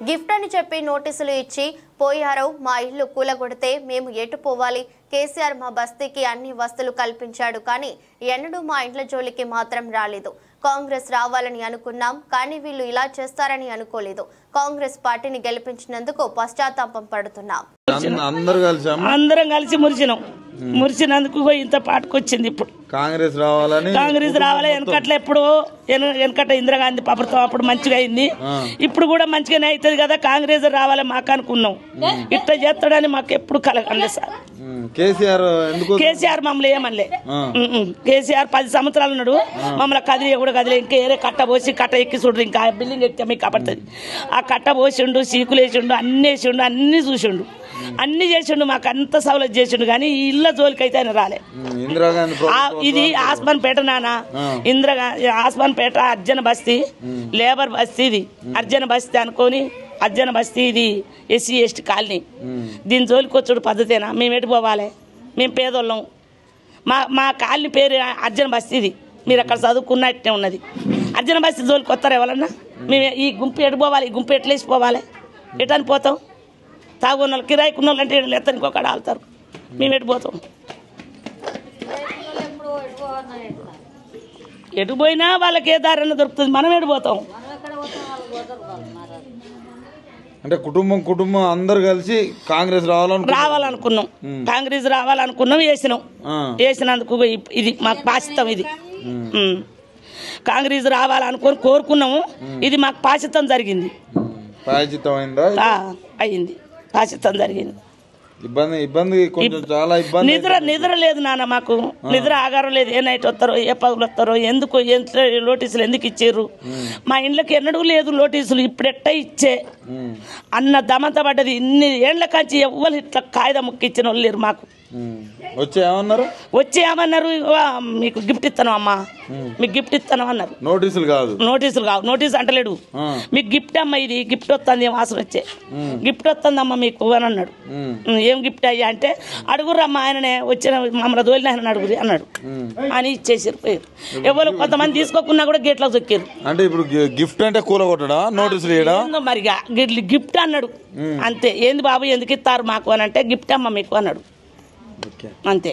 Gift అని చెప్పి నోటీసులు ఇచ్చి పోయారు. మా ఇల్లు కూలగొడితే మేము ఎటు పోవాలి? కేసీఆర్ మా బస్తీకి అన్ని వస్తువులు కల్పించాడు, కానీ ఎన్నడూ మా ఇంట్ల జోలికి మాత్రం రాలేదు. కాంగ్రెస్ రావాలని అనుకున్నాం, కానీ వీళ్ళు ఇలా చేస్తారని అనుకోలేదు. కాంగ్రెస్ పార్టీని గెలిపించినందుకు పశ్చాత్తాపం పడుతున్నాం. అందరం కలిసి మురిసినందుకు ఇంత పాటుకొచ్చింది. ఇప్పుడు కాంగ్రెస్ రావాలి. వెనకట్ల ఎప్పుడు వెనకట ఇందిరాగాంధీ ప్రభుత్వం అప్పుడు మంచిగా అయింది, ఇప్పుడు కూడా మంచిగానే అవుతుంది కదా. కాంగ్రెస్ రావాలి మాకు అనుకున్నాం, ఇట్లా చేస్తాడని మాకు ఎప్పుడు కలగలే సార్. కేసీఆర్ మమ్మల్ని ఏమనలే. కేసీఆర్ 10 సంవత్సరాలు ఉన్నాడు, మమ్మల్ని కదిలే కూడా కదిలే. ఇంకా ఏరే కట్ట పోసి కట్ట ఎక్కి చూడ్రు, ఇంకా బిల్డింగ్ ఎక్కితే మీకు కపడుతుంది. ఆ కట్ట పోసిండు, సీకులు వేసిండు, అన్ని వేసిండు, అన్ని చూసిండు, అన్ని చేసిండు, మాకు అంత సౌలభ్యం చేసిండు. కానీ ఈ ఇళ్ళ జోలికైతే ఆయన రాలే. ఇది ఆస్మాన్ పేట నాన్న, ఆస్మాన్ పేట అర్జన బస్తీ, లేబర్ బస్తీ. ఇది అర్జన బస్తీ అనుకొని, అర్జన బస్తీ ఇది SC ST కాలనీ. దీని జోలికి వచ్చాడు పద్ధతేనా? మేము ఎటు పోవాలి? మేము పేదోళ్ళం. మా కాలనీ పేరు అర్జన బస్తీ. ఇది మీరు అక్కడ చదువుకున్నట్టే ఉన్నది. అర్జన బస్తీ జోలికి వస్తారు ఎవరన్నా? మేము ఈ గుంపు ఎటు పోవాలి? ఈ గుంపు ఎట్లా వేసిపోవాలి? ఎటని పోతాం? తాగున్న వాళ్ళు, కిరాయికున్న వాళ్ళు అంటే ఎత్తని ఇంకొకటి ఆలుతారు. మేము ఎటు పోతాం? ఎటు పోయినా వాళ్ళకి ఏ దారైనా దొరుకుతుంది, మనం ఎటు పోతాం? అంటే కుటుంబం అందరు కలిసి కాంగ్రెస్ రావాలనుకున్నాం, వేసినందుకు ఇది మాకు పాశితం. ఇది కాంగ్రెస్ రావాలనుకొని కోరుకున్నాము, ఇది మాకు పాశితం జరిగింది. అయింది, పాశితం జరిగింది. నిద్ర లేదు నాన్న, మాకు నిద్ర ఆగారం లేదు. ఏ నైట్ వస్తారో, ఏ పగులు వస్తారో, ఎందుకు నోటీసులు ఎందుకు ఇచ్చారు? మా ఇండ్లకి ఎన్నడూ లేదు నోటీసులు, ఇప్పుడెట్ట ఇచ్చే అన్న దమంత పడ్డది. ఇన్ని ఏళ్ల కాంచి ఎవ్వరు ఇట్లా కాగితం ముక్కిచ్చిన వాళ్ళు లేరు. మాకు వచ్చి ఏమన్నారు? మీకు గిఫ్ట్ ఇస్తాను అమ్మా, మీకు గిఫ్ట్ ఇస్తాను అన్నారు. నోటీసులు కావు, నోటీసు అంటలేడు. మీకు గిఫ్ట్ అమ్మ, ఇది గిఫ్ట్ వస్తుంది, వాసన వచ్చే గిఫ్ట్ వస్తుందమ్మా మీకు అని అన్నాడు. ఏం గిఫ్ట్ అయ్యా అంటే, అడుగురమ్మా ఆయననే వచ్చిన మమ్మల్ని దోలిన ఆయన అడుగురి అన్నాడు అని ఇచ్చేసారు. పోయారు. ఎవరు కొంతమంది తీసుకోకున్నా కూడా గేట్లో చొక్కారు. అంటే ఇప్పుడు గిఫ్ట్ అంటే కూలగొట్టడా, నోటీసులు మరిగా గిఫ్ట్ అన్నాడు అంతే. ఏంది బాబు ఎందుకు ఇస్తారు మాకు అని అంటే, గిఫ్ట్ అమ్మ మీకు అన్నాడు అంతే.